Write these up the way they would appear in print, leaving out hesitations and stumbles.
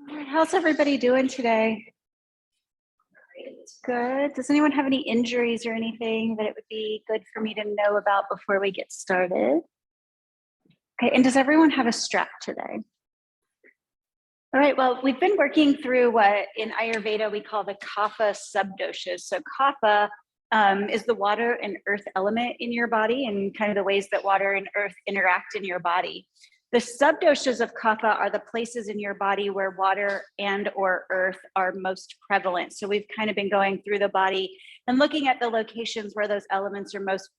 All right, how's everybody doing today? Good. Does anyone have any injuries or anything that it would be good for me to know about before we get started? Okay, and does everyone have a strap today? All right, well, we've been working through what in Ayurveda we call the kapha subdoshas. So kapha is the water and earth element in your body and kind of the ways that water and earth interact in your body. The subdoshas of kapha are the places in your body where water and or earth are most prevalent. So we've kind of been going through the body and looking at the locations where those elements are most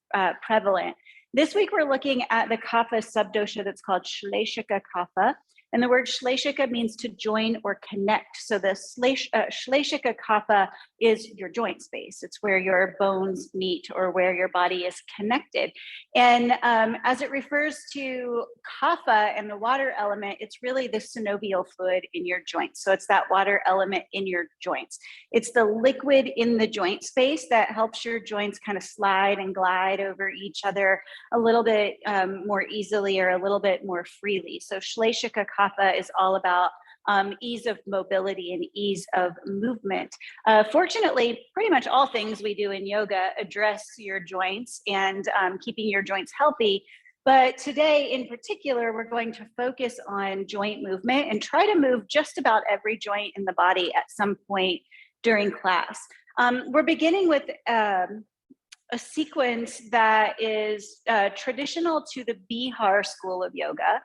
prevalent. This week, we're looking at the kapha subdosha that's called Shleshika kapha. And the word Shleshika means to join or connect. So the Shleshika kapha is your joint space. It's where your bones meet or where your body is connected. And as it refers to kapha and the water element, it's really the synovial fluid in your joints. So it's that water element in your joints. It's the liquid in the joint space that helps your joints kind of slide and glide over each other a little bit more easily or a little bit more freely. So Shleshika kapha is all about ease of mobility and ease of movement. Fortunately, pretty much all things we do in yoga address your joints and keeping your joints healthy. But today in particular, we're going to focus on joint movement and try to move just about every joint in the body at some point during class. We're beginning with a sequence that is traditional to the Bihar school of yoga.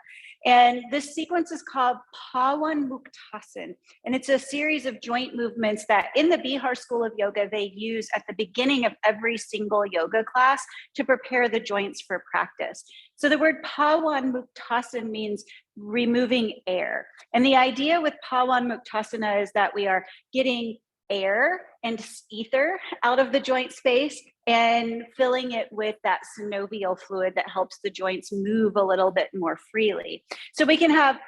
And this sequence is called Pawan Muktasan. And it's a series of joint movements that in the Bihar school of yoga, they use at the beginning of every single yoga class to prepare the joints for practice. So the word Pawan Muktasan means removing air. And the idea with Pawan Muktasana is that we are getting air and ether out of the joint space and filling it with that synovial fluid that helps the joints move a little bit more freely. So we can have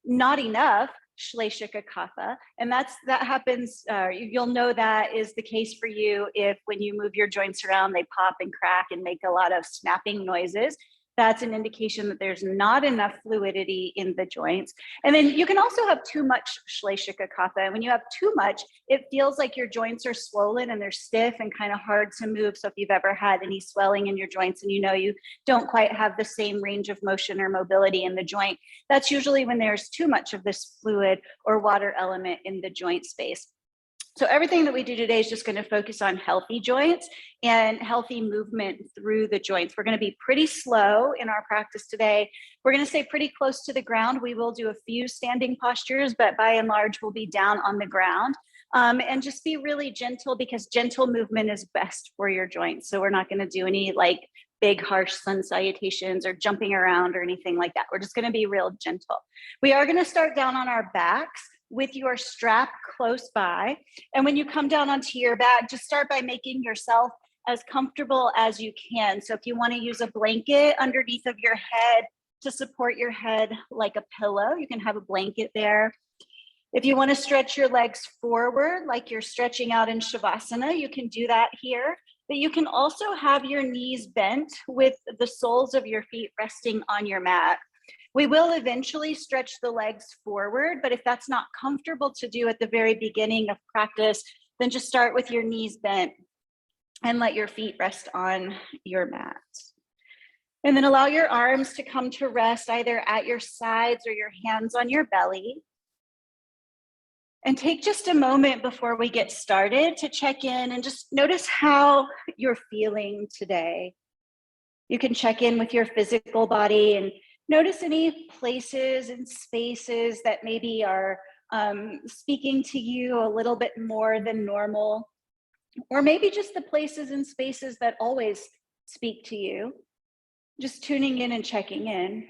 not enough Shleshika kapha, and that happens, you'll know that is the case for you if when you move your joints around, they pop and crack and make a lot of snapping noises. That's an indication that there's not enough fluidity in the joints. And then you can also have too much Shleshika kapha. And when you have too much, it feels like your joints are swollen and they're stiff and kind of hard to move. So if you've ever had any swelling in your joints and you know you don't quite have the same range of motion or mobility in the joint, that's usually when there's too much of this fluid or water element in the joint space. So everything that we do today is just going to focus on healthy joints and healthy movement through the joints. We're going to be pretty slow in our practice today. We're going to stay pretty close to the ground. We will do a few standing postures, but by and large, we'll be down on the ground. And just be really gentle because gentle movement is best for your joints. So we're not going to do any like big harsh sun salutations or jumping around or anything like that. We're just going to be real gentle. We are going to start down on our backs with your strap close by. And when you come down onto your back, just start by making yourself as comfortable as you can. So if you want to use a blanket underneath of your head to support your head like a pillow, you can have a blanket there. If you want to stretch your legs forward like you're stretching out in Shavasana, you can do that here. But you can also have your knees bent with the soles of your feet resting on your mat. We will eventually stretch the legs forward, but if that's not comfortable to do at the very beginning of practice, then just start with your knees bent and let your feet rest on your mat. And then allow your arms to come to rest either at your sides or your hands on your belly. And take just a moment before we get started to check in and just notice how you're feeling today. You can check in with your physical body and notice any places and spaces that maybe are speaking to you a little bit more than normal, or maybe just the places and spaces that always speak to you. Just tuning in and checking in.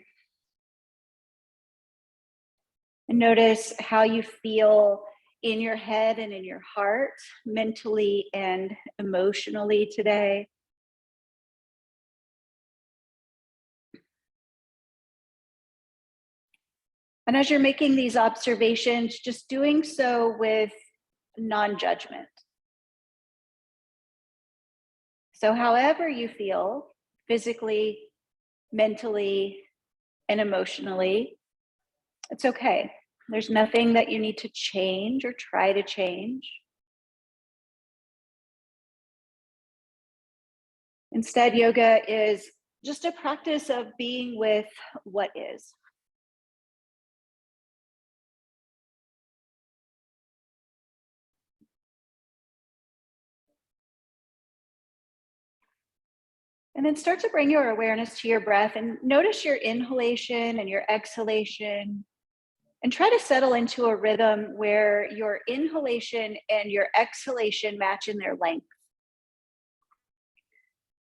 And notice how you feel in your head and in your heart, mentally and emotionally today. And as you're making these observations, just doing so with non-judgment. So however you feel, physically, mentally, and emotionally, it's okay. There's nothing that you need to change or try to change. Instead, yoga is just a practice of being with what is. And then start to bring your awareness to your breath and notice your inhalation and your exhalation. And try to settle into a rhythm where your inhalation and your exhalation match in their length.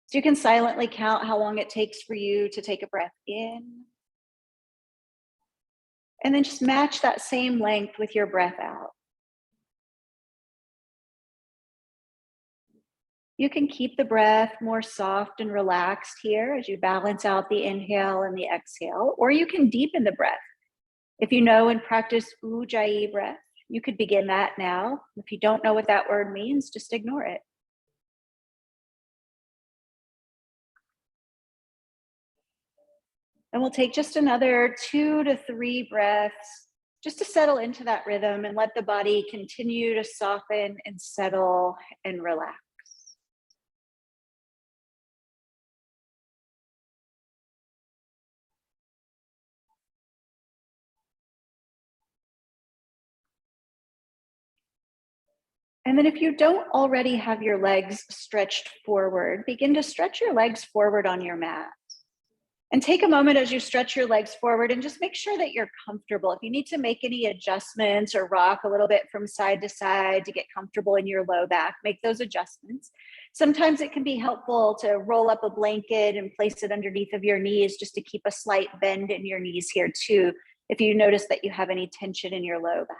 So you can silently count how long it takes for you to take a breath in. And then just match that same length with your breath out. You can keep the breath more soft and relaxed here as you balance out the inhale and the exhale, or you can deepen the breath. If you know and practice Ujjayi breath, you could begin that now. If you don't know what that word means, just ignore it. And we'll take just another 2 to 3 breaths just to settle into that rhythm and let the body continue to soften and settle and relax. And then if you don't already have your legs stretched forward, begin to stretch your legs forward on your mat. And take a moment as you stretch your legs forward and just make sure that you're comfortable. If you need to make any adjustments or rock a little bit from side to side to get comfortable in your low back, make those adjustments. Sometimes it can be helpful to roll up a blanket and place it underneath of your knees just to keep a slight bend in your knees here too, if you notice that you have any tension in your low back.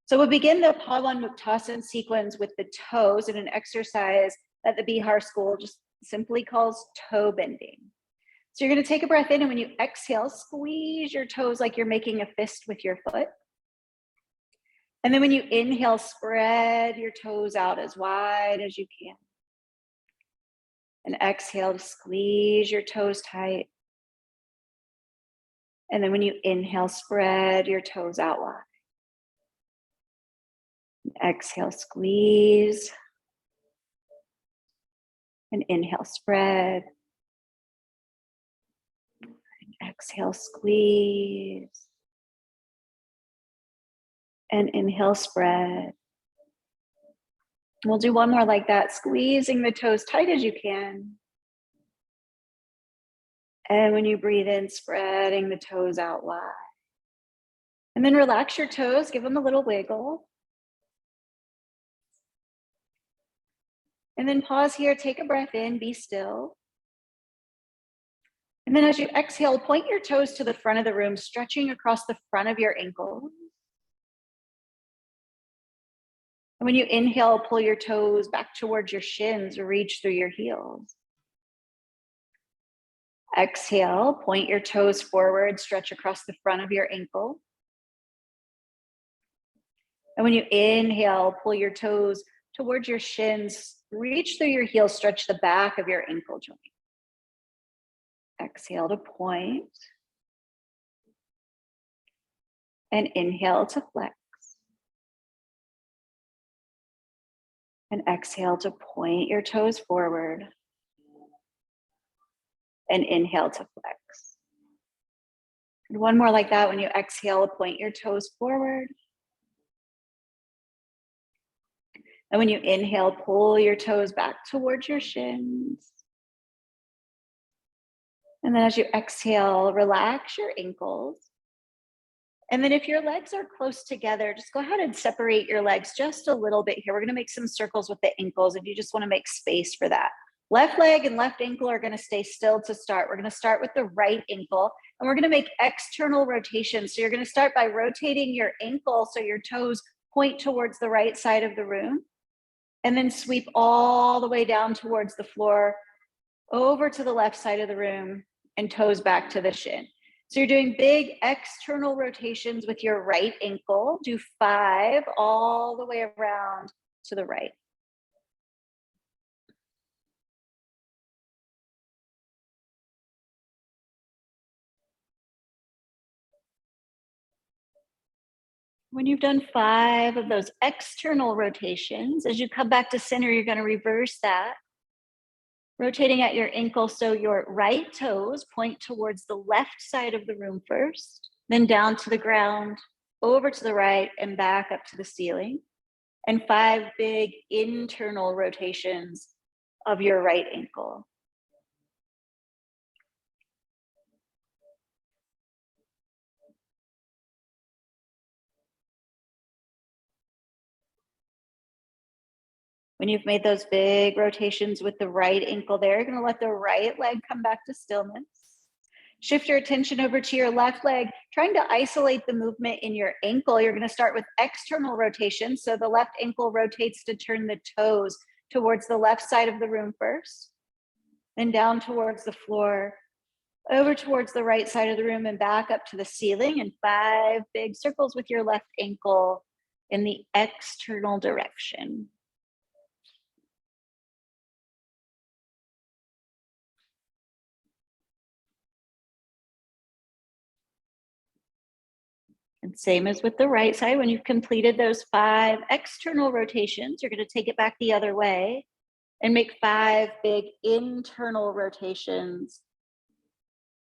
So we'll begin the Pawanmuktasan sequence with the toes in an exercise that the Bihar school just simply calls toe bending. So you're going to take a breath in, and when you exhale, squeeze your toes like you're making a fist with your foot. And then when you inhale, spread your toes out as wide as you can. And exhale to squeeze your toes tight. And then when you inhale, spread your toes out wide. Exhale, squeeze. And inhale, spread. Exhale, squeeze. And inhale, spread. We'll do one more like that, squeezing the toes tight as you can. And when you breathe in, spreading the toes out wide. And then relax your toes, give them a little wiggle. And then pause here, take a breath in, be still. And then as you exhale, point your toes to the front of the room, stretching across the front of your ankles. And when you inhale, pull your toes back towards your shins or reach through your heels. Exhale, point your toes forward, stretch across the front of your ankle. And when you inhale, pull your toes towards your shins, reach through your heels, stretch the back of your ankle joint. Exhale to point. And inhale to flex. And exhale to point your toes forward. And inhale to flex. And one more like that. When you exhale, point your toes forward. And when you inhale, pull your toes back towards your shins. And then as you exhale, relax your ankles. And then if your legs are close together, just go ahead and separate your legs just a little bit here. We're going to make some circles with the ankles if you just want to make space for that. Left leg and left ankle are going to stay still to start. We're going to start with the right ankle, and we're going to make external rotations. So you're going to start by rotating your ankle so your toes point towards the right side of the room, and then sweep all the way down towards the floor, over to the left side of the room, and toes back to the shin. So you're doing big external rotations with your right ankle. Do 5 all the way around to the right. When you've done 5 of those external rotations, as you come back to center, you're going to reverse that, rotating at your ankle so your right toes point towards the left side of the room first, then down to the ground, over to the right, and back up to the ceiling. And 5 big internal rotations of your right ankle. When you've made those big rotations with the right ankle there, you're going to let the right leg come back to stillness. Shift your attention over to your left leg, trying to isolate the movement in your ankle. You're going to start with external rotation. So the left ankle rotates to turn the toes towards the left side of the room first, then down towards the floor, over towards the right side of the room, and back up to the ceiling, and 5 big circles with your left ankle in the external direction. And same as with the right side, when you've completed those 5 external rotations, you're going to take it back the other way and make 5 big internal rotations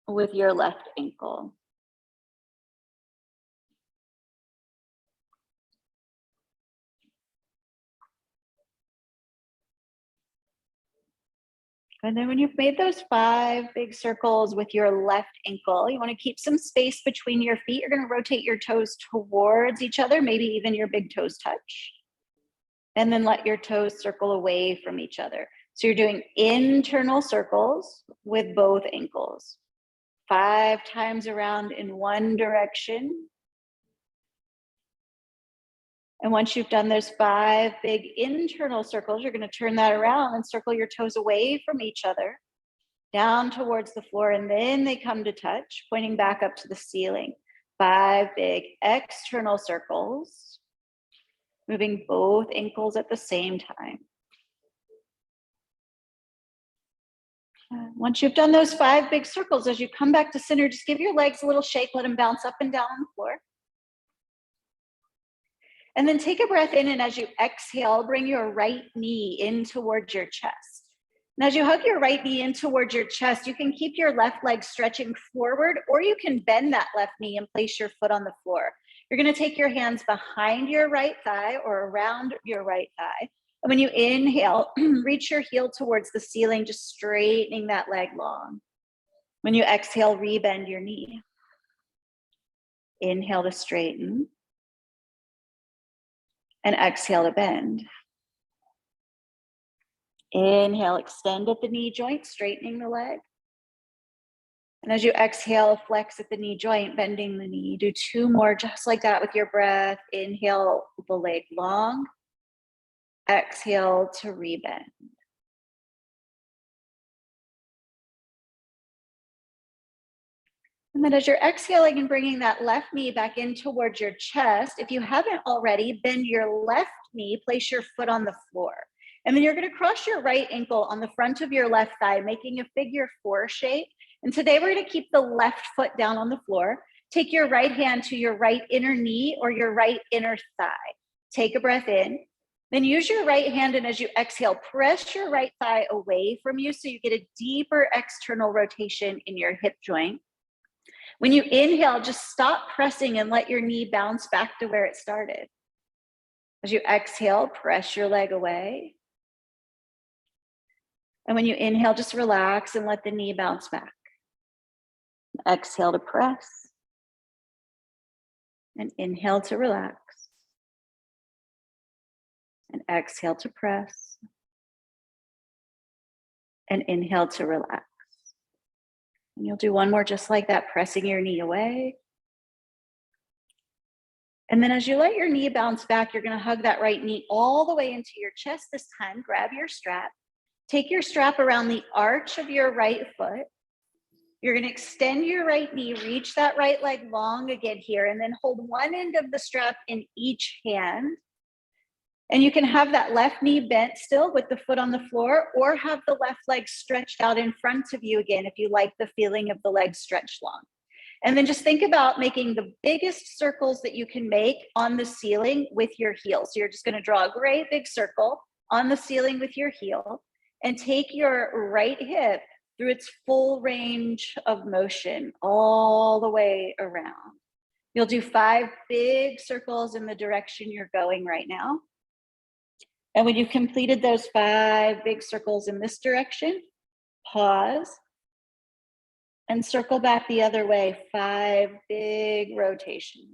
with your left ankle. And then when you've made those 5 big circles with your left ankle, you want to keep some space between your feet. You're going to rotate your toes towards each other, maybe even your big toes touch. And then let your toes circle away from each other. So you're doing internal circles with both ankles. 5 times around in one direction. And once you've done those 5 big internal circles, you're going to turn that around and circle your toes away from each other, down towards the floor, and then they come to touch, pointing back up to the ceiling. 5 big external circles, moving both ankles at the same time. Once you've done those 5 big circles, as you come back to center, just give your legs a little shake, let them bounce up and down on the floor. And then take a breath in, and as you exhale, bring your right knee in towards your chest. And as you hug your right knee in towards your chest, you can keep your left leg stretching forward, or you can bend that left knee and place your foot on the floor. You're going to take your hands behind your right thigh or around your right thigh. And when you inhale, reach your heel towards the ceiling, just straightening that leg long. When you exhale, rebend your knee. Inhale to straighten. And exhale to bend. Inhale, extend at the knee joint, straightening the leg. And as you exhale, flex at the knee joint, bending the knee. Do 2 more just like that with your breath. Inhale, the leg long. Exhale to rebend. And then as you're exhaling and bringing that left knee back in towards your chest, if you haven't already, bend your left knee, place your foot on the floor. And then you're going to cross your right ankle on the front of your left thigh, making a figure 4 shape. And today we're going to keep the left foot down on the floor. Take your right hand to your right inner knee or your right inner thigh. Take a breath in. Then use your right hand, and as you exhale, press your right thigh away from you so you get a deeper external rotation in your hip joint. When you inhale, just stop pressing and let your knee bounce back to where it started. As you exhale, press your leg away. And when you inhale, just relax and let the knee bounce back. Exhale to press. And inhale to relax. And exhale to press. And inhale to relax. And you'll do 1 more just like that, pressing your knee away. And then as you let your knee bounce back, you're going to hug that right knee all the way into your chest this time. Grab your strap. Take your strap around the arch of your right foot. You're going to extend your right knee, reach that right leg long again here, and then hold one end of the strap in each hand. And you can have that left knee bent still with the foot on the floor, or have the left leg stretched out in front of you again if you like the feeling of the leg stretched long. And then just think about making the biggest circles that you can make on the ceiling with your heel. So you're just going to draw a great big circle on the ceiling with your heel and take your right hip through its full range of motion all the way around. You'll do 5 big circles in the direction you're going right now. And when you've completed those 5 big circles in this direction, pause and circle back the other way, 5 big rotations.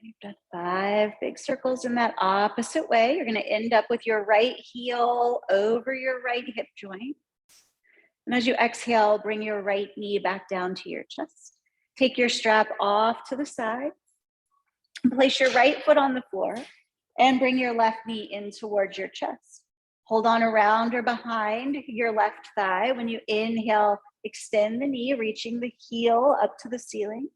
You've done 5 big circles in that opposite way. You're going to end up with your right heel over your right hip joint. And as you exhale, bring your right knee back down to your chest. Take your strap off to the side. And place your right foot on the floor and bring your left knee in towards your chest. Hold on around or behind your left thigh. When you inhale, extend the knee, reaching the heel up to the ceiling.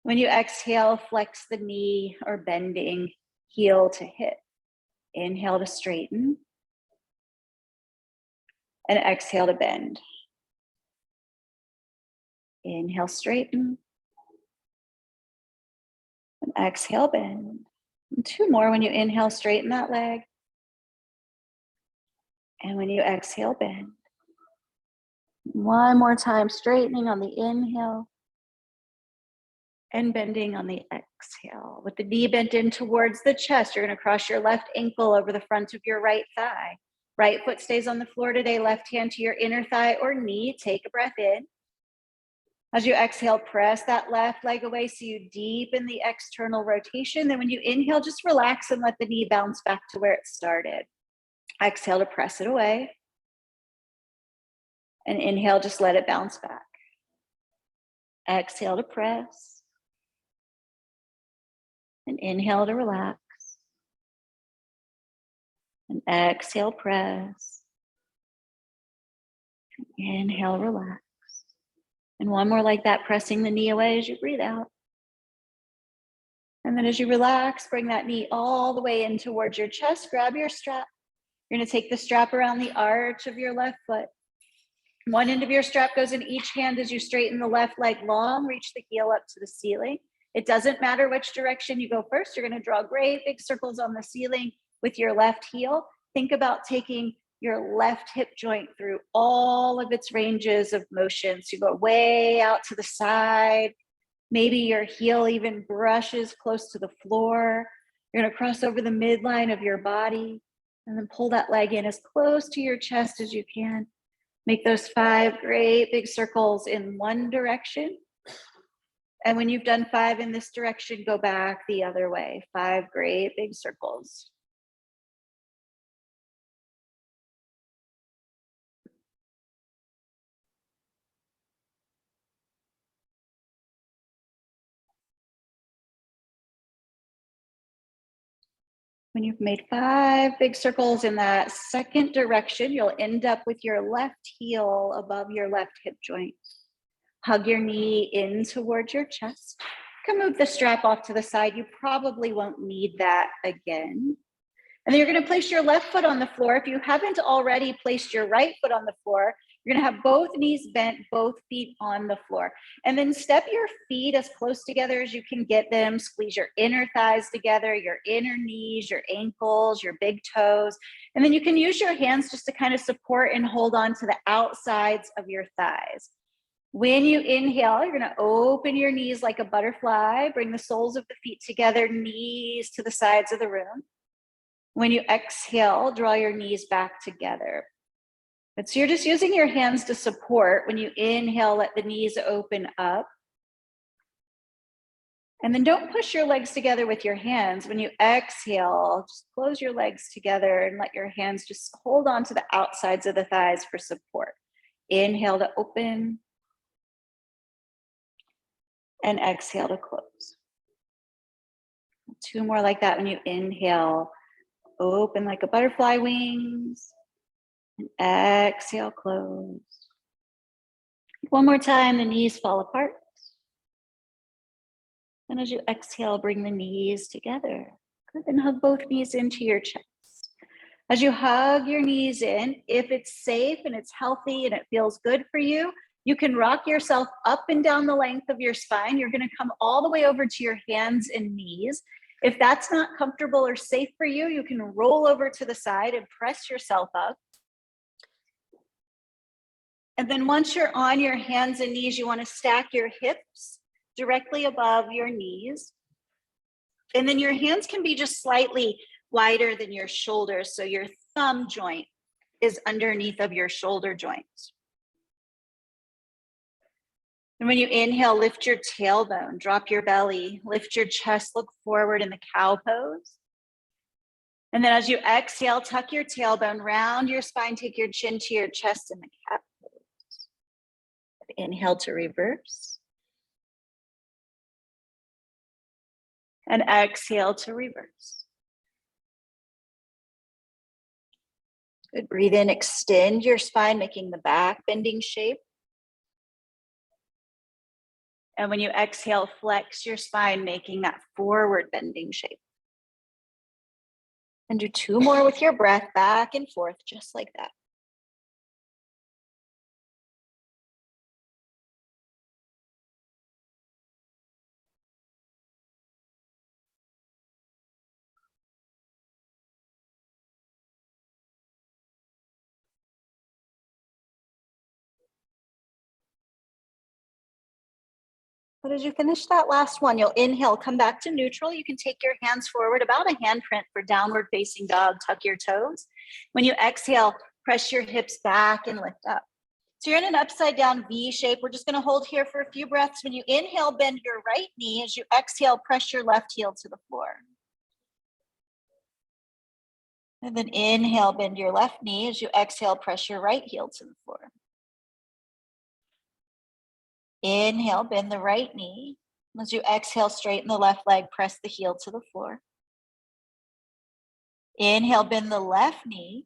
When you exhale, flex the knee or bending heel to hip. Inhale to straighten and exhale to bend. Inhale, straighten and exhale, bend. And 2 more. When you inhale, straighten that leg. And when you exhale, bend. 1 more time, straightening on the inhale and bending on the exhale. With the knee bent in towards the chest, you're going to cross your left ankle over the front of your right thigh. Right foot stays on the floor today, left hand to your inner thigh or knee. Take a breath in. As you exhale, press that left leg away so you deepen the external rotation. Then when you inhale, just relax and let the knee bounce back to where it started. Exhale to press it away. And inhale, just let it bounce back. Exhale to press. And inhale to relax. And exhale, press. Inhale, relax. And 1 more like that, pressing the knee away as you breathe out. And then as you relax, bring that knee all the way in towards your chest. Grab your strap. You're going to take the strap around the arch of your left foot. 1 end of your strap goes in each hand as you straighten the left leg long, reach the heel up to the ceiling. It doesn't matter which direction you go first. You're going to draw great big circles on the ceiling with your left heel. Think about taking your left hip joint through all of its ranges of motion. So you go way out to the side. Maybe your heel even brushes close to the floor. You're going to cross over the midline of your body and then pull that leg in as close to your chest as you can. Make those 5 great big circles in one direction. And when you've done 5 in this direction, go back the other way. 5 great big circles. When you've made 5 big circles in that second direction, you'll end up with your left heel above your left hip joint. Hug your knee in towards your chest. You can move the strap off to the side. You probably won't need that again. And then you're going to place your left foot on the floor. If you haven't already placed your right foot on the floor, you're going to have both knees bent, both feet on the floor. And then step your feet as close together as you can get them. Squeeze your inner thighs together, your inner knees, your ankles, your big toes. And then you can use your hands just to kind of support and hold on to the outsides of your thighs. When you inhale, you're going to open your knees like a butterfly. Bring the soles of the feet together, knees to the sides of the room. When you exhale, draw your knees back together. But so you're just using your hands to support. When you inhale, let the knees open up. And then don't push your legs together with your hands. When you exhale, just close your legs together and let your hands just hold on to the outsides of the thighs for support. Inhale to open. And exhale to close. 2 more like that. When you inhale, open like a butterfly wings. And exhale, close. One more time, the knees fall apart. And as you exhale, bring the knees together. Good, and hug both knees into your chest. As you hug your knees in, if it's safe and it's healthy and it feels good for you, you can rock yourself up and down the length of your spine. You're going to come all the way over to your hands and knees. If that's not comfortable or safe for you, you can roll over to the side and press yourself up. And then once you're on your hands and knees, you want to stack your hips directly above your knees. And then your hands can be just slightly wider than your shoulders. So your thumb joint is underneath of your shoulder joints. And when you inhale, lift your tailbone, drop your belly, lift your chest, look forward in the cow pose. And then as you exhale, tuck your tailbone, round your spine, take your chin to your chest in the cat pose. Inhale to reverse. And exhale to reverse. Good, breathe in, extend your spine, making the back bending shape. And when you exhale, flex your spine, making that forward bending shape. And do 2 more with your breath, back and forth, just like that. But as you finish that last one, you'll inhale, come back to neutral. You can take your hands forward, about a handprint for downward facing dog, tuck your toes. When you exhale, press your hips back and lift up. So you're in an upside down V shape. We're just gonna hold here for a few breaths. When you inhale, bend your right knee. As you exhale, press your left heel to the floor. And then inhale, bend your left knee. As you exhale, press your right heel to the floor. Inhale, bend the right knee. As you exhale, straighten the left leg, press the heel to the floor. Inhale, bend the left knee.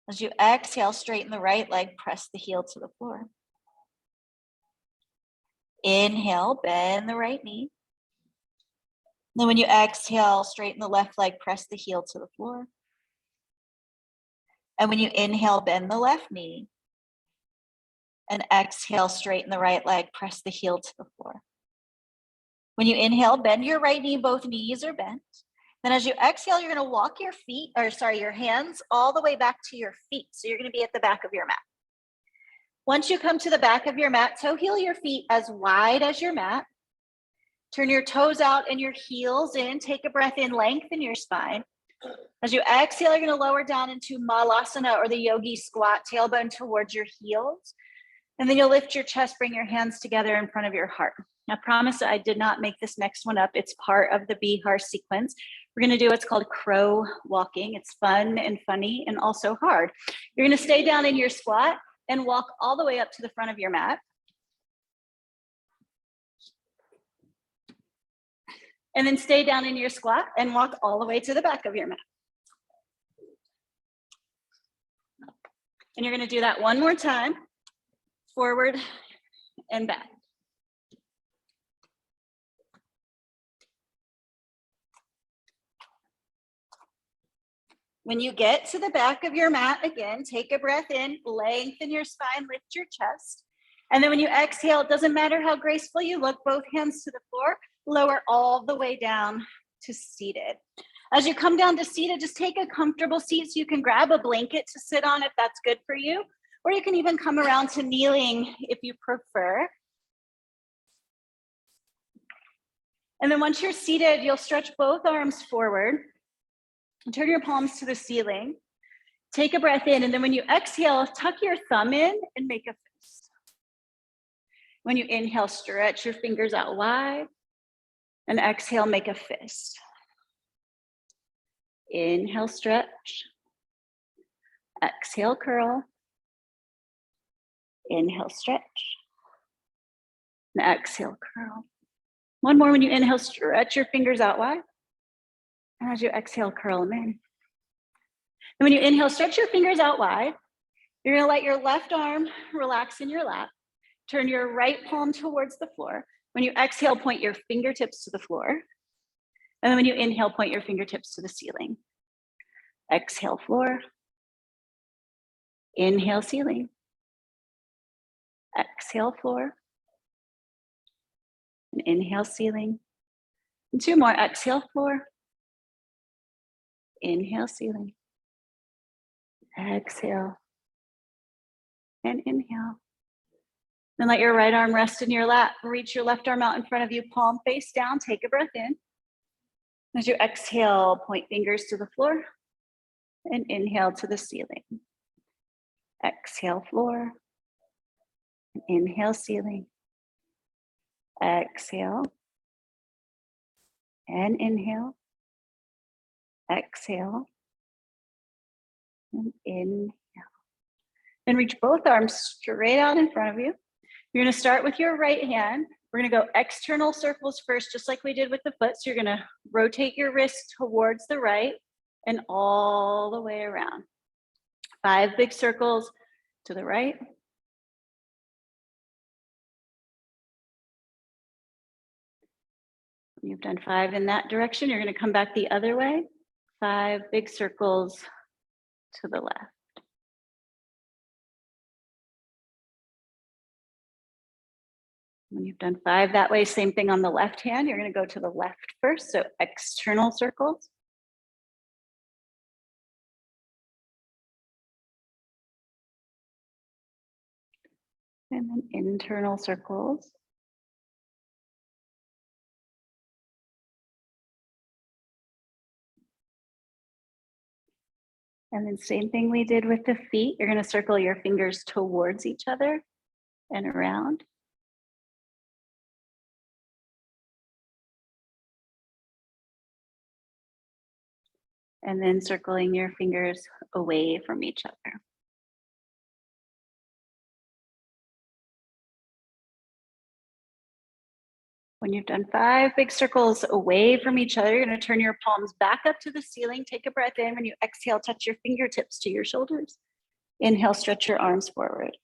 As you exhale, straighten the right leg, press the heel to the floor. Inhale, bend the right knee. Then when you exhale, straighten the left leg, press the heel to the floor. And when you inhale, bend the left knee. And exhale, straighten the right leg, press the heel to the floor. When you inhale, bend your right knee, both knees are bent. Then as you exhale, you're gonna walk your hands all the way back to your feet. So you're gonna be at the back of your mat. Once you come to the back of your mat, toe heel your feet as wide as your mat. Turn your toes out and your heels in. Take a breath in, lengthen your spine. As you exhale, you're gonna lower down into Malasana or the yogi squat, tailbone towards your heels. And then you'll lift your chest, bring your hands together in front of your heart. I promise I did not make this next one up. It's part of the Bihar sequence. We're gonna do what's called crow walking. It's fun and funny and also hard. You're gonna stay down in your squat and walk all the way up to the front of your mat. And then stay down in your squat and walk all the way to the back of your mat. And you're gonna do that one more time, forward and back. When you get to the back of your mat, again, take a breath in, lengthen your spine, lift your chest. And then when you exhale, it doesn't matter how graceful you look, both hands to the floor, lower all the way down to seated. As you come down to seated, just take a comfortable seat so you can grab a blanket to sit on if that's good for you, or you can even come around to kneeling if you prefer. And then once you're seated, you'll stretch both arms forward and turn your palms to the ceiling. Take a breath in, and then when you exhale, tuck your thumb in and make a fist. When you inhale, stretch your fingers out wide, and exhale, make a fist. Inhale, stretch. Exhale, curl. Inhale, stretch. And exhale, curl. One more. When you inhale, stretch your fingers out wide. And as you exhale, curl them in. And when you inhale, stretch your fingers out wide. You're gonna let your left arm relax in your lap. turn your right palm towards the floor. When you exhale, point your fingertips to the floor. And then when you inhale, point your fingertips to the ceiling. Exhale, floor. Inhale, ceiling. Exhale, floor. And inhale, ceiling. And 2 more. Exhale, floor. Inhale, ceiling. Exhale. And inhale. Then let your right arm rest in your lap. Reach your left arm out in front of you, palm face down. Take a breath in. As you exhale, point fingers to the floor and inhale to the ceiling. Exhale, floor. Inhale, ceiling. Exhale. And inhale. Exhale. And inhale. Then reach both arms straight out in front of you. You're going to start with your right hand. We're going to go external circles first, just like we did with the foot. So you're going to rotate your wrist towards the right and all the way around. 5 big circles to the right. When you've done 5 in that direction, you're going to come back the other way. 5 big circles to the left. When you've done 5 that way, same thing on the left hand. You're going to go to the left first, so external circles. And then internal circles. And then same thing we did with the feet. You're going to circle your fingers towards each other and around. And then circling your fingers away from each other. When you've done 5 big circles away from each other, you're going to turn your palms back up to the ceiling. Take a breath in. When you exhale, touch your fingertips to your shoulders. Inhale, stretch your arms forward.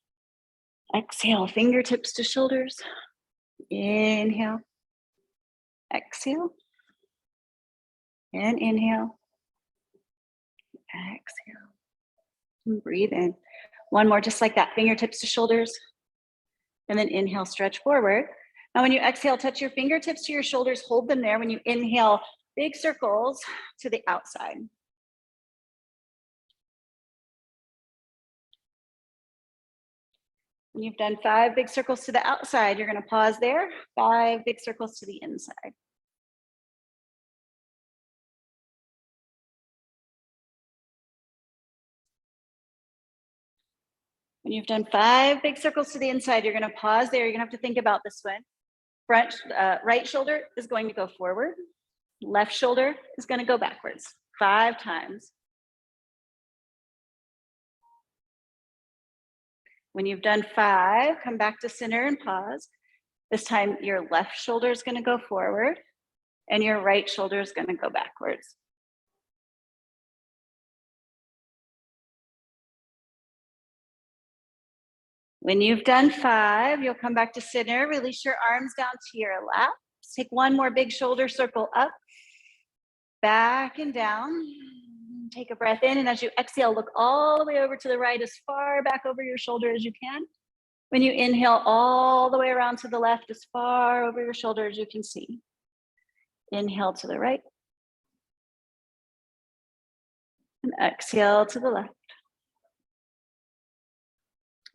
Exhale, fingertips to shoulders. Inhale. Exhale. And inhale. Exhale. And breathe in. One more, just like that. Fingertips to shoulders. And then inhale, stretch forward. Now, when you exhale, touch your fingertips to your shoulders, hold them there. When you inhale, big circles to the outside. When you've done 5 big circles to the outside, you're going to pause there. 5 big circles to the inside. When you've done 5 big circles to the inside, you're going to pause there. You're going to have to think about this one. Right shoulder is going to go forward. Left shoulder is going to go backwards 5 times. When you've done 5, come back to center and pause. This time your left shoulder is going to go forward and your right shoulder is going to go backwards. When you've done 5, you'll come back to center, release your arms down to your lap. Take one more big shoulder circle up, back and down. Take a breath in, and as you exhale, look all the way over to the right, as far back over your shoulder as you can. When you inhale, all the way around to the left, as far over your shoulder as you can see. Inhale to the right. And exhale to the left.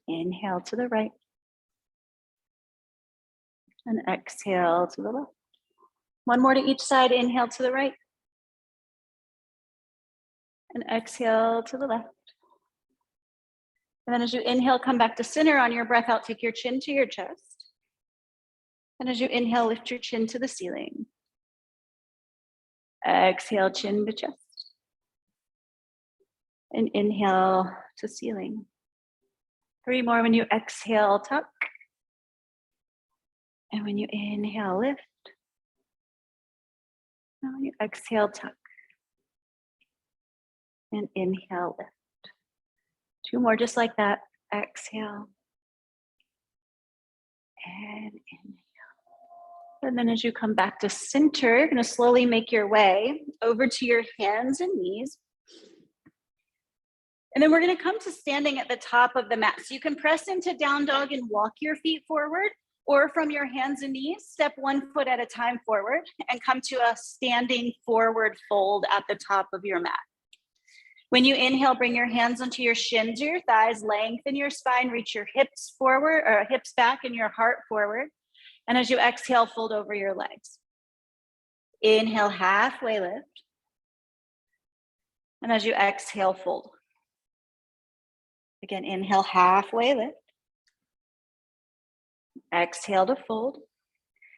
Inhale to the right. And exhale to the left. One more to each side. Inhale to the right. And exhale to the left. And then as you inhale, come back to center. On your breath out, take your chin to your chest. And as you inhale, lift your chin to the ceiling. Exhale, chin to chest. And inhale to ceiling. 3 more. When you exhale, tuck. And when you inhale, lift. And when you exhale, tuck. And inhale, lift. 2 more just like that. Exhale. And inhale. And then as you come back to center, you're going to slowly make your way over to your hands and knees. And then we're going to come to standing at the top of the mat. So you can press into down dog and walk your feet forward, or from your hands and knees, step 1 foot at a time forward and come to a standing forward fold at the top of your mat. When you inhale, bring your hands onto your shins or your thighs, lengthen your spine, reach your hips forward or hips back and your heart forward. And as you exhale, fold over your legs. Inhale, halfway lift. And as you exhale, fold. Again, inhale, halfway lift. Exhale to fold.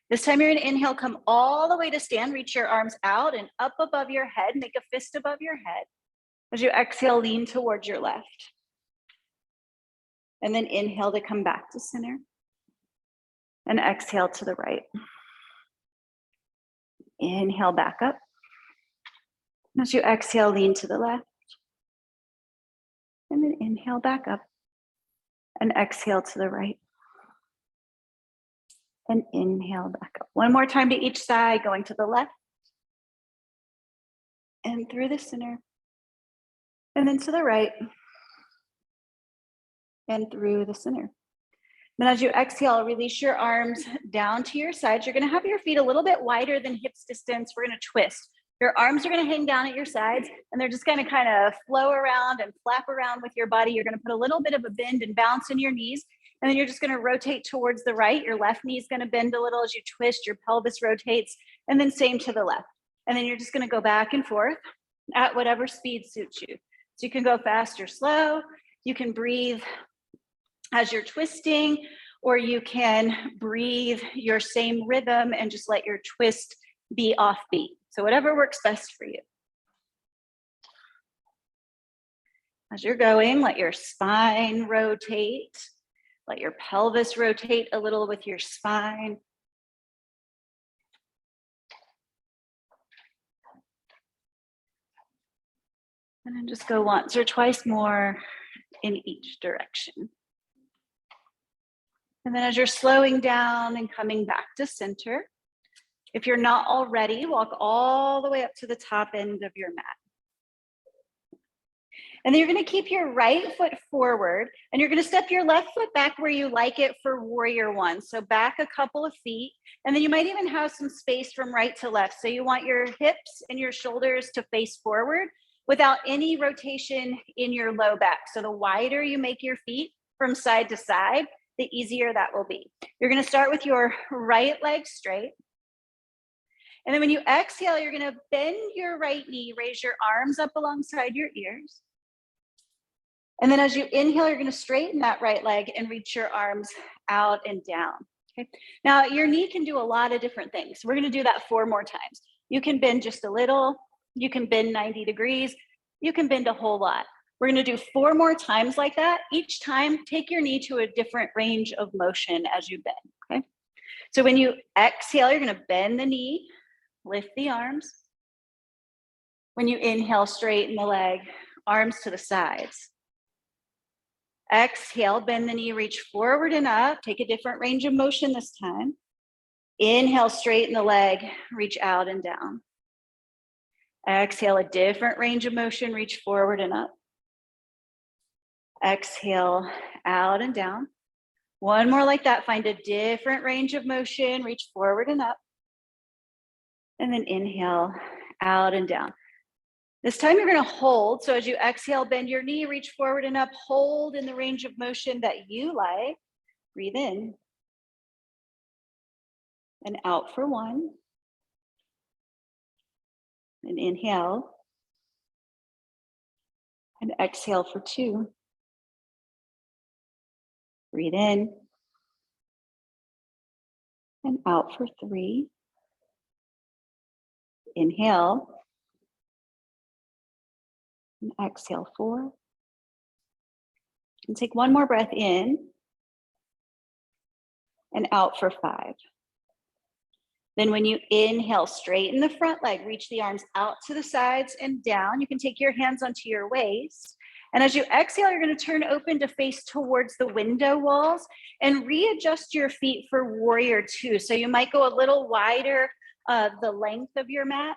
This time you're going to inhale, come all the way to stand, reach your arms out and up above your head, make a fist above your head. As you exhale, lean towards your left. And then inhale to come back to center. And exhale to the right. Inhale back up. As you exhale, lean to the left. And then inhale back up. And exhale to the right. And inhale back up. One more time to each side, going to the left. And through the center. And then to the right. And through the center. Then as you exhale, release your arms down to your sides. You're going to have your feet a little bit wider than hips distance. We're going to twist. Your arms are going to hang down at your sides, and they're just going to kind of flow around and flap around with your body. You're going to put a little bit of a bend and bounce in your knees, and then you're just going to rotate towards the right. Your left knee is going to bend a little as you twist. Your pelvis rotates, and then same to the left. And then you're just going to go back and forth at whatever speed suits you. So you can go fast or slow. You can breathe as you're twisting, or you can breathe your same rhythm and just let your twist be offbeat. So whatever works best for you. As you're going, let your spine rotate. Let your pelvis rotate a little with your spine. And then just go once or twice more in each direction. And then as you're slowing down and coming back to center, if you're not already, walk all the way up to the top end of your mat. And then you're going to keep your right foot forward, and you're going to step your left foot back where you like it for warrior one. So back a couple of feet, and then you might even have some space from right to left. So you want your hips and your shoulders to face forward without any rotation in your low back. So the wider you make your feet from side to side, the easier that will be. You're going to start with your right leg straight. And then when you exhale, you're going to bend your right knee, raise your arms up alongside your ears. And then as you inhale, you're going to straighten that right leg and reach your arms out and down. Okay. Now your knee can do a lot of different things. We're going to do that 4 more times. You can bend just a little. You can bend 90 degrees. You can bend a whole lot. We're going to do 4 more times like that. Each time, take your knee to a different range of motion as you bend. Okay. So when you exhale, you're going to bend the knee, lift the arms. When you inhale, straighten the leg, arms to the sides. Exhale, bend the knee, reach forward and up. Take a different range of motion this time. Inhale, straighten the leg, reach out and down. Exhale, a different range of motion, reach forward and up. Exhale, out and down. One more like that. Find a different range of motion, reach forward and up. And then inhale, out and down. This time you're going to hold. So as you exhale, bend your knee, reach forward and up, hold in the range of motion that you like. Breathe in. And out for 1. And inhale. And exhale for 2. Breathe in. And out for 3. Inhale. And exhale 4. And take 1 more breath in. And out for 5. Then when you inhale, straighten the front leg, reach the arms out to the sides and down. You can take your hands onto your waist. And as you exhale, you're going to turn open to face towards the window walls and readjust your feet for warrior two. So you might go a little wider the length of your mat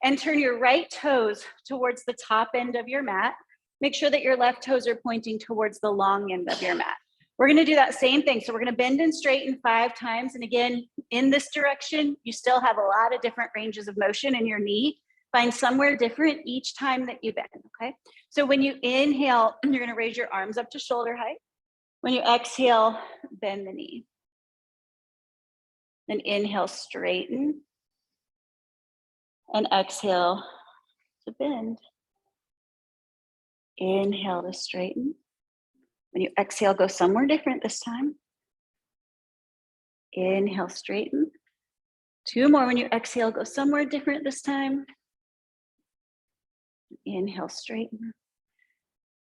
and turn your right toes towards the top end of your mat. Make sure that your left toes are pointing towards the long end of your mat. We're going to do that same thing. So we're going to bend and straighten 5 times. And again, in this direction, you still have a lot of different ranges of motion in your knee. Find somewhere different each time that you bend, okay? So when you inhale, you're going to raise your arms up to shoulder height. When you exhale, bend the knee. Then inhale, straighten. And exhale to bend. Inhale to straighten. When you exhale, go somewhere different this time. Inhale, straighten. 2 more. When you exhale, go somewhere different this time. Inhale, straighten.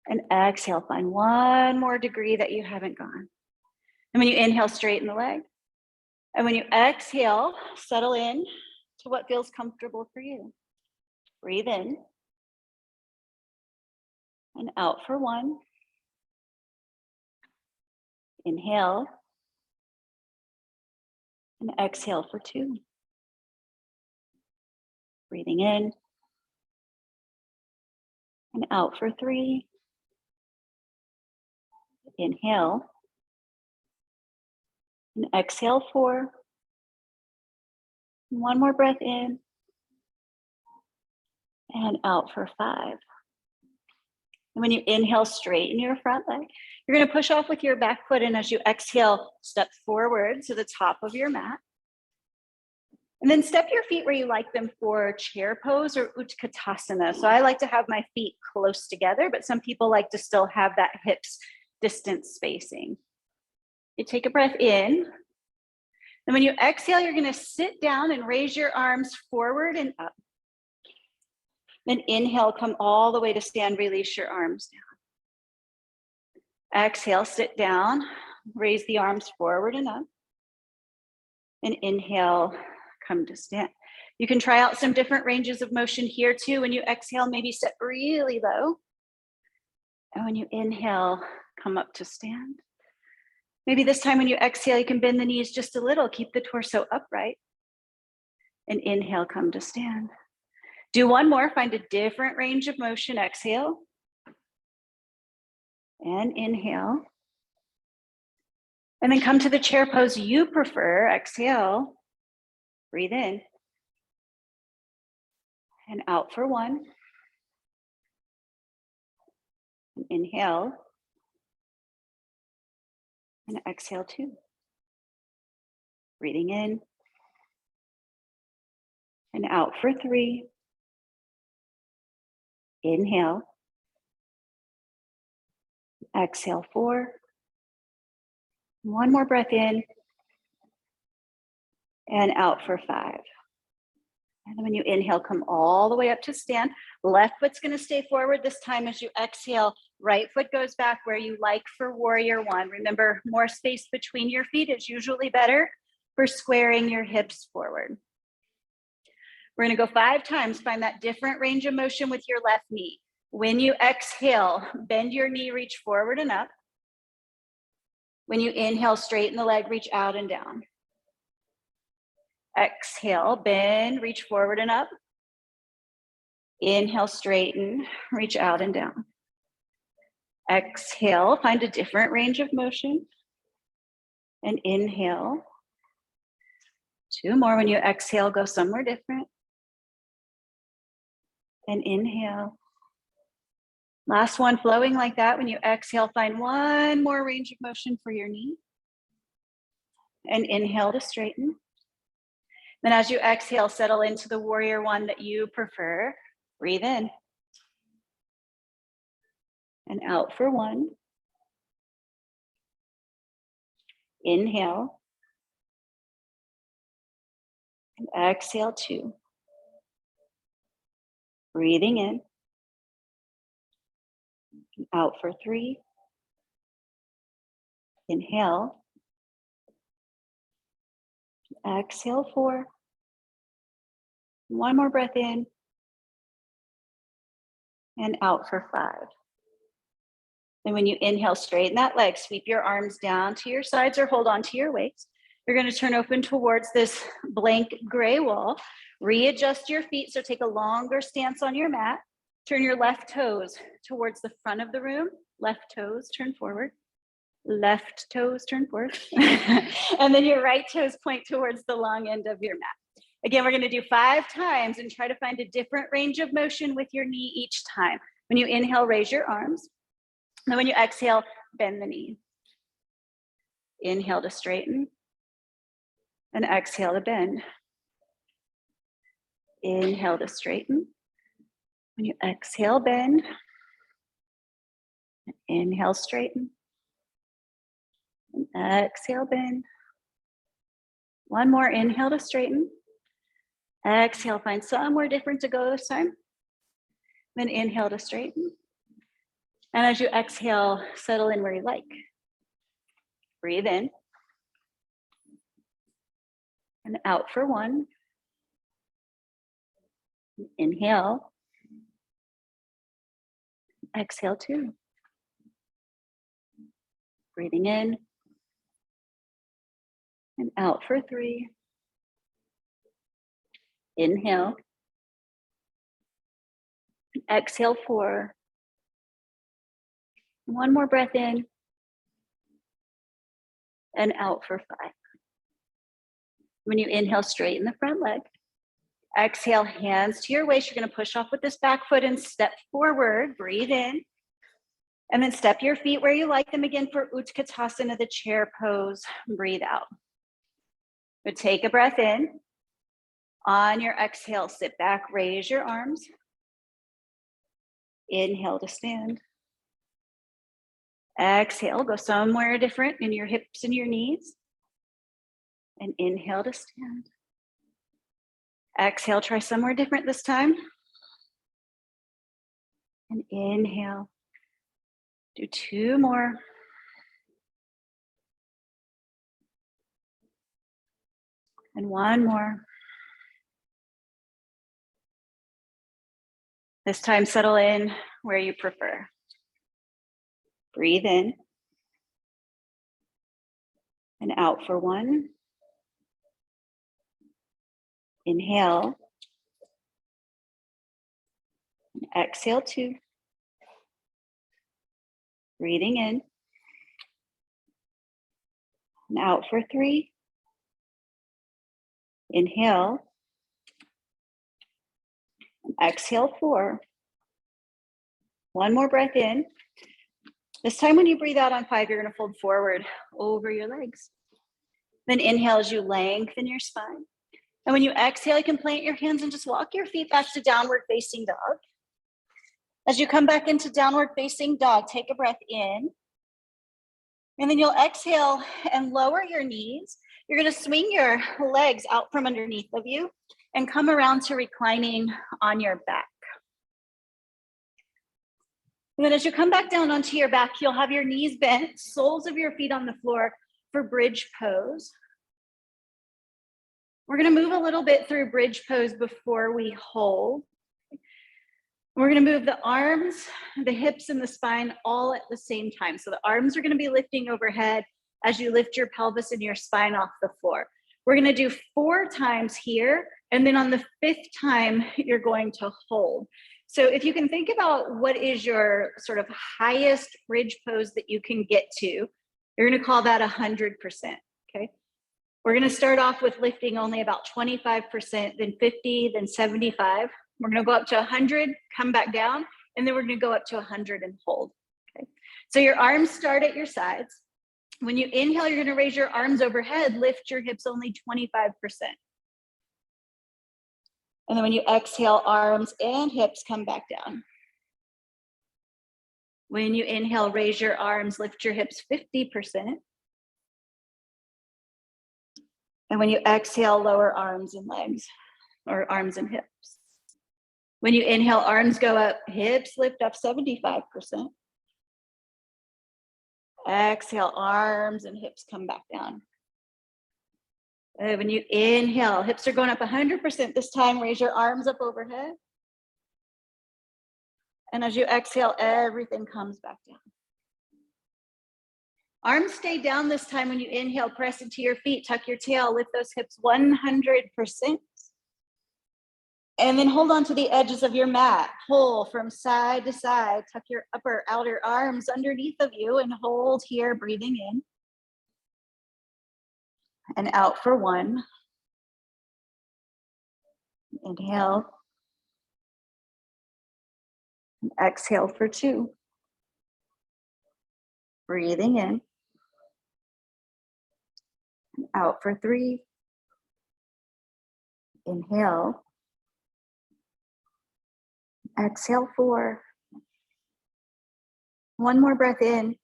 And exhale, find 1 more degree that you haven't gone. And when you inhale, straighten the leg. And when you exhale, settle in to what feels comfortable for you. Breathe in. And out for 1. Inhale. And exhale for 2. Breathing in. And out for 3. Inhale. And exhale 4. And 1 more breath in. And out for 5. And when you inhale, straighten your front leg. You're going to push off with your back foot, and as you exhale, step forward to the top of your mat. And then step your feet where you like them for chair pose or Utkatasana. So I like to have my feet close together, but some people like to still have that hips distance spacing. You take a breath in. And when you exhale, you're going to sit down and raise your arms forward and up. Then inhale, come all the way to stand, release your arms down. Exhale, sit down, raise the arms forward and up. And inhale, come to stand. You can try out some different ranges of motion here too. When you exhale, maybe sit really low. And when you inhale, come up to stand. Maybe this time when you exhale, you can bend the knees just a little, keep the torso upright. And inhale, come to stand. Do 1 more, find a different range of motion. Exhale. And inhale. And then come to the chair pose you prefer. Exhale. Breathe in. And out for 1. And inhale. And exhale 2. Breathing in. And out for 3. Inhale. Exhale 4. 1 more breath in. And out for 5. And then when you inhale, come all the way up to stand. Left foot's going to stay forward this time. As you exhale, right foot goes back where you like for warrior 1. Remember, more space between your feet is usually better for squaring your hips forward. We're going to go 5 times. Find that different range of motion with your left knee. When you exhale, bend your knee, reach forward and up. When you inhale, straighten the leg, reach out and down. Exhale, bend, reach forward and up. Inhale, straighten, reach out and down. Exhale, find a different range of motion. And inhale. 2 more. When you exhale, go somewhere different. And inhale. Last one, flowing like that. When you exhale, find 1 more range of motion for your knee. And inhale to straighten. Then as you exhale, settle into the warrior 1 that you prefer. Breathe in. And out for 1. Inhale. And exhale 2. Breathing in. And out for 3. Inhale. Exhale 4. 1 more breath in. And out for 5. And when you inhale, straighten that leg, sweep your arms down to your sides or hold on to your waist. You're going to turn open towards this blank gray wall. Readjust your feet, so take a longer stance on your mat. Turn your left toes towards the front of the room. Left toes turn forward. Left toes turn forward. And then your right toes point towards the long end of your mat. Again, we're going to do 5 times and try to find a different range of motion with your knee each time. When you inhale, raise your arms. Then when you exhale, bend the knee. Inhale to straighten. And exhale to bend. Inhale to straighten. When you exhale, bend. Inhale, straighten. And exhale, bend. One more, inhale to straighten. Exhale, find somewhere different to go this time. Then inhale to straighten. And as you exhale, settle in where you like. Breathe in. And out for 1. Inhale. Exhale 2. Breathing in. And out for 3. Inhale. Exhale 4. One more breath in. And out for 5. When you inhale, straighten the front leg. Exhale, hands to your waist. You're going to push off with this back foot and step forward. Breathe in. And then step your feet where you like them again for Utkatasana, the chair pose. Breathe out. But take a breath in. On your exhale, sit back, raise your arms. Inhale to stand. Exhale, go somewhere different in your hips and your knees. And inhale to stand. Exhale, try somewhere different this time. And inhale. Do 2 more. And 1 more. This time, settle in where you prefer. Breathe in. And out for 1. Inhale. And exhale 2. Breathing in. And out for 3. Inhale. And exhale 4. 1 more breath in. This time when you breathe out on 5, you're going to fold forward over your legs. Then inhale as you lengthen your spine. And when you exhale, you can plant your hands and just walk your feet back to downward facing dog. As you come back into downward facing dog, take a breath in. And then you'll exhale and lower your knees. You're going to swing your legs out from underneath of you and come around to reclining on your back. And then as you come back down onto your back, you'll have your knees bent, soles of your feet on the floor for bridge pose. We're going to move a little bit through bridge pose before we hold. We're going to move the arms, the hips, and the spine all at the same time. So the arms are going to be lifting overhead as you lift your pelvis and your spine off the floor. We're going to do 4 times here. And then on the 5th time, you're going to hold. So if you can think about what is your sort of highest bridge pose that you can get to, you're going to call that 100%, okay? We're going to start off with lifting only about 25%, then 50, then 75. We're going to go up to 100, come back down, and then we're going to go up to 100 and hold, okay? So your arms start at your sides. When you inhale, you're going to raise your arms overhead, lift your hips only 25%. And then when you exhale, arms and hips come back down. When you inhale, raise your arms, lift your hips 50%. And when you exhale, lower arms and legs, or arms and hips. When you inhale, arms go up, hips lift up 75%. Exhale, arms and hips come back down. When you inhale, hips are going up 100% this time. Raise your arms up overhead. And as you exhale, everything comes back down. Arms stay down this time. When you inhale, press into your feet, tuck your tail, lift those hips 100%. And then hold on to the edges of your mat. Pull from side to side. Tuck your upper outer arms underneath of you and hold here, breathing in. And out for 1. Inhale. And exhale for 2. Breathing in. And out for 3. Inhale. Exhale 4. One more breath in.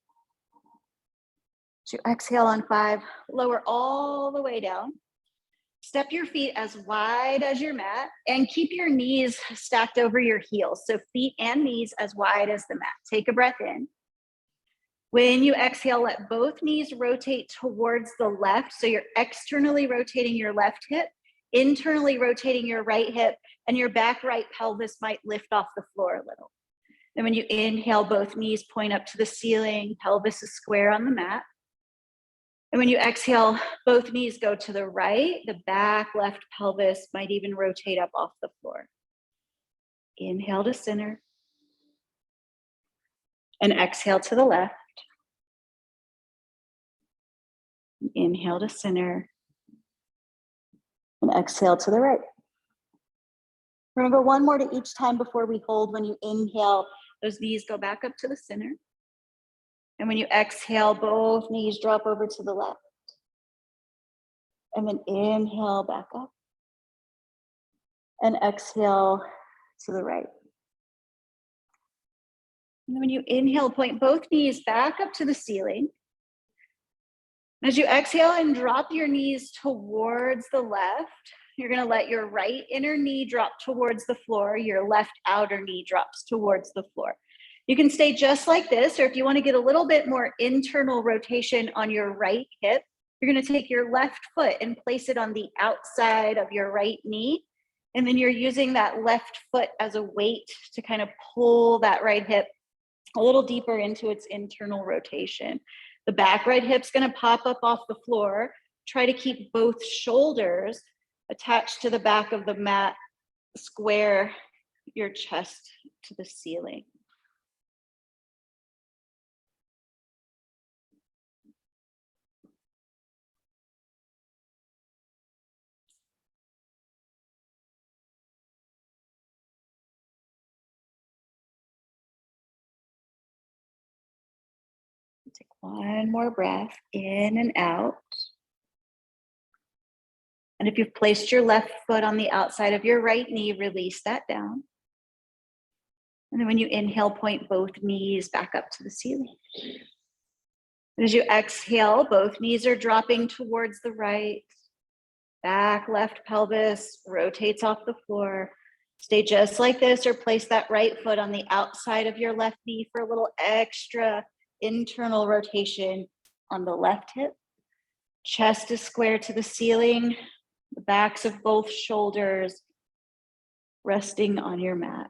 To exhale on 5. Lower all the way down. Step your feet as wide as your mat and keep your knees stacked over your heels. So feet and knees as wide as the mat. Take a breath in. When you exhale, let both knees rotate towards the left. So you're externally rotating your left hip, internally rotating your right hip, and your back right pelvis might lift off the floor a little. And when you inhale, both knees point up to the ceiling, pelvis is square on the mat. And when you exhale, both knees go to the right, the back left pelvis might even rotate up off the floor. Inhale to center. And exhale to the left. Inhale to center. And exhale to the right. Remember, one more to each time before we hold. When you inhale, those knees go back up to the center. And when you exhale, both knees drop over to the left. And then inhale back up. And exhale to the right. And then when you inhale, point both knees back up to the ceiling. As you exhale and drop your knees towards the left, you're going to let your right inner knee drop towards the floor. Your left outer knee drops towards the floor. You can stay just like this, or if you want to get a little bit more internal rotation on your right hip, you're going to take your left foot and place it on the outside of your right knee. And then you're using that left foot as a weight to kind of pull that right hip a little deeper into its internal rotation. The back right hip's going to pop up off the floor. Try to keep both shoulders attached to the back of the mat. Square your chest to the ceiling. Take one more breath in and out. And if you've placed your left foot on the outside of your right knee, release that down. And then when you inhale, point both knees back up to the ceiling. And as you exhale, both knees are dropping towards the right. Back left pelvis rotates off the floor. Stay just like this, or place that right foot on the outside of your left knee for a little extra internal rotation on the left hip. Chest is square to the ceiling. The backs of both shoulders resting on your mat.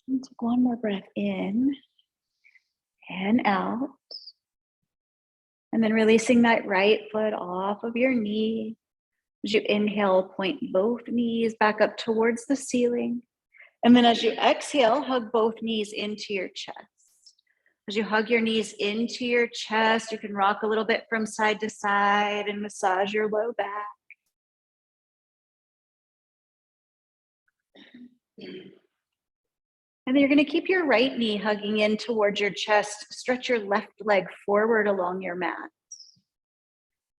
And take one more breath in and out. And then releasing that right foot off of your knee. As you inhale, point both knees back up towards the ceiling. And then as you exhale, hug both knees into your chest. As you hug your knees into your chest, you can rock a little bit from side to side and massage your low back. And then you're going to keep your right knee hugging in towards your chest. Stretch your left leg forward along your mat.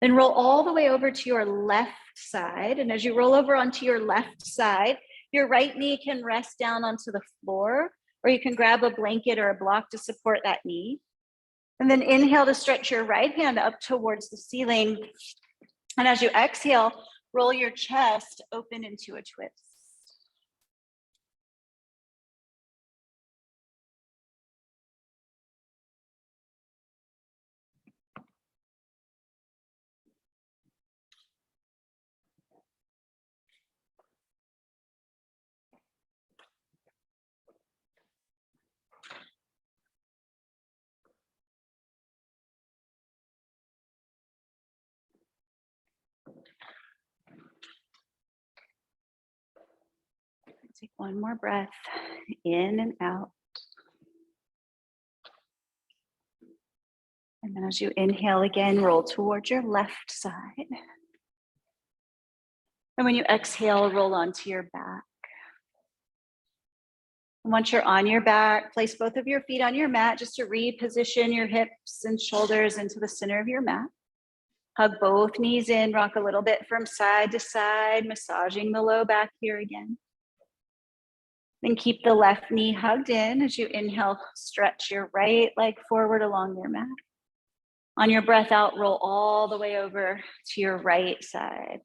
Then roll all the way over to your left side. And as you roll over onto your left side, your right knee can rest down onto the floor, or you can grab a blanket or a block to support that knee. And then inhale to stretch your right hand up towards the ceiling. And as you exhale, roll your chest open into a twist. Take one more breath in and out. And then as you inhale again, roll towards your left side. And when you exhale, roll onto your back. And once you're on your back, place both of your feet on your mat just to reposition your hips and shoulders into the center of your mat. Hug both knees in, rock a little bit from side to side, massaging the low back here again. Then keep the left knee hugged in. As you inhale, stretch your right leg forward along your mat. On your breath out, roll all the way over to your right side.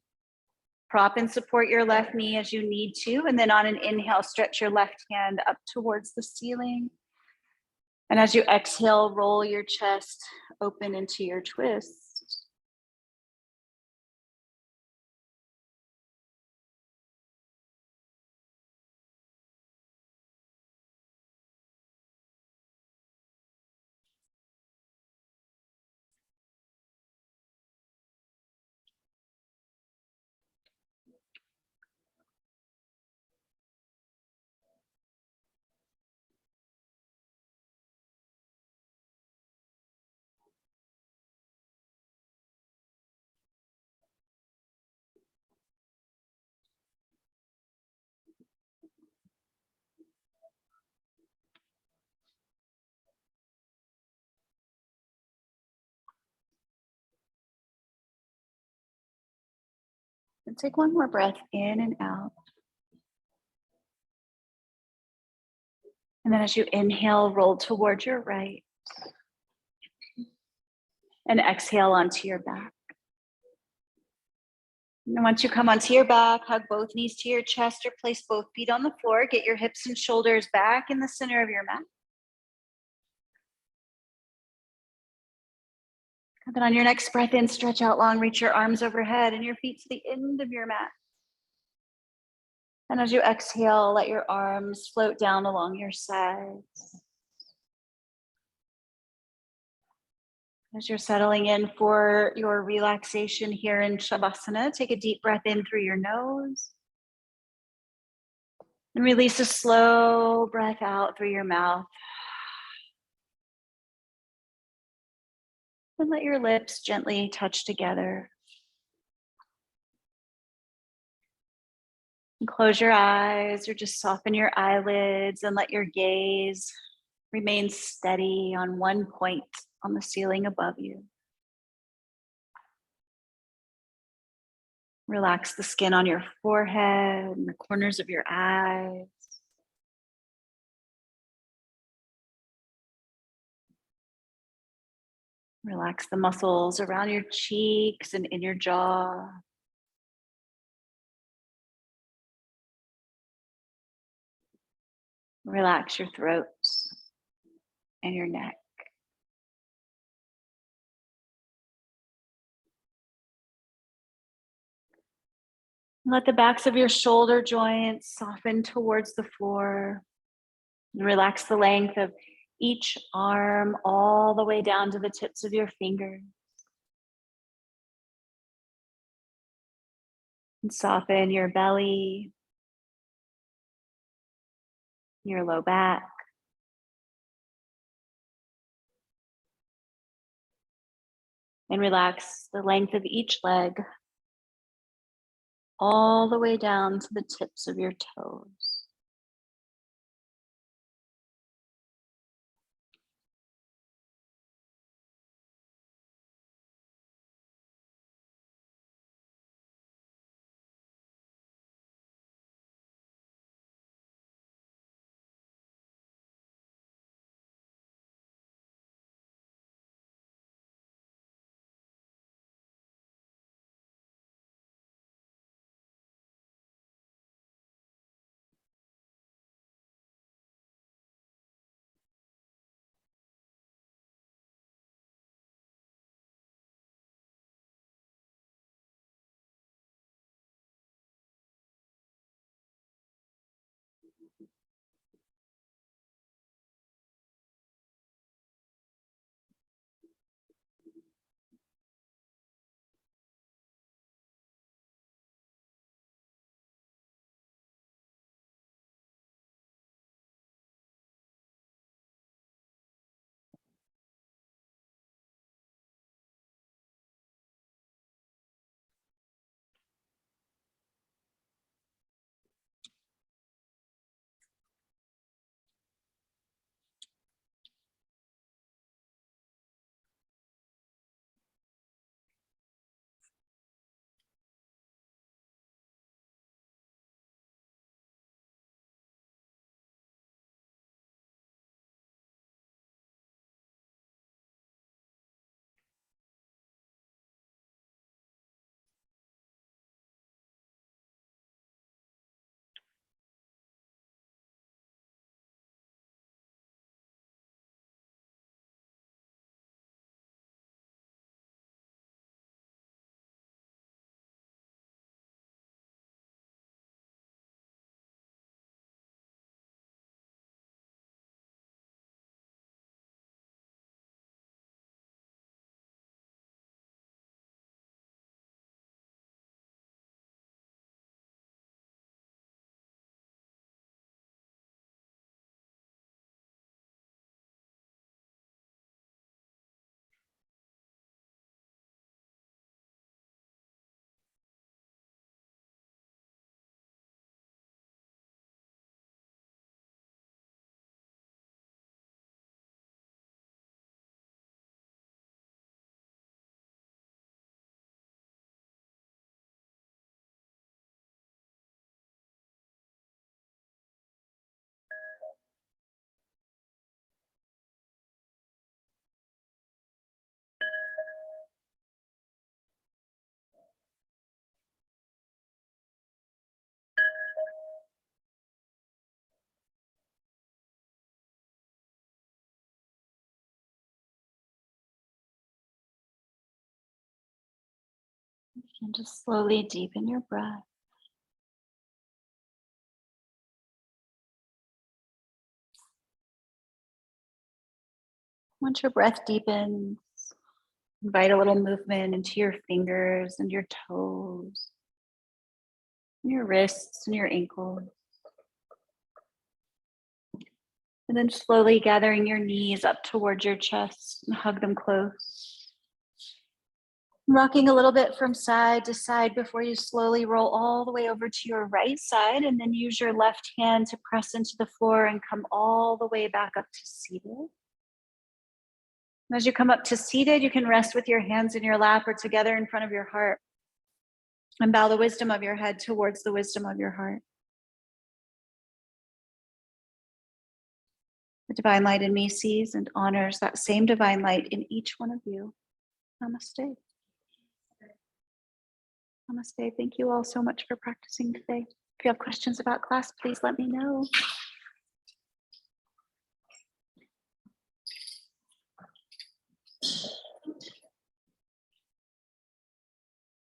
Prop and support your left knee as you need to. And then on an inhale, stretch your left hand up towards the ceiling. And as you exhale, roll your chest open into your twist. And take one more breath in and out. And then as you inhale, roll towards your right. And exhale onto your back. And once you come onto your back, hug both knees to your chest or place both feet on the floor. Get your hips and shoulders back in the center of your mat. And then on your next breath in, stretch out long, reach your arms overhead and your feet to the end of your mat. And as you exhale, let your arms float down along your sides. As you're settling in for your relaxation here in Shavasana, take a deep breath in through your nose. And release a slow breath out through your mouth. And let your lips gently touch together. And close your eyes or just soften your eyelids and let your gaze remain steady on one point on the ceiling above you. Relax the skin on your forehead and the corners of your eyes. Relax the muscles around your cheeks and in your jaw. Relax your throat and your neck. Let the backs of your shoulder joints soften towards the floor. And relax the length of each arm all the way down to the tips of your fingers. And soften your belly, your low back. And relax the length of each leg all the way down to the tips of your toes. And just slowly deepen your breath. Once your breath deepens, invite a little movement into your fingers and your toes, and your wrists and your ankles. And then slowly gathering your knees up towards your chest and hug them close. Rocking a little bit from side to side before you slowly roll all the way over to your right side, and then use your left hand to press into the floor and come all the way back up to seated. As you come up to seated, you can rest with your hands in your lap or together in front of your heart and bow the wisdom of your head towards the wisdom of your heart. The divine light in me sees and honors that same divine light in each one of you. Namaste. Namaste. Thank you all so much for practicing today. If you have questions about class, please let me know.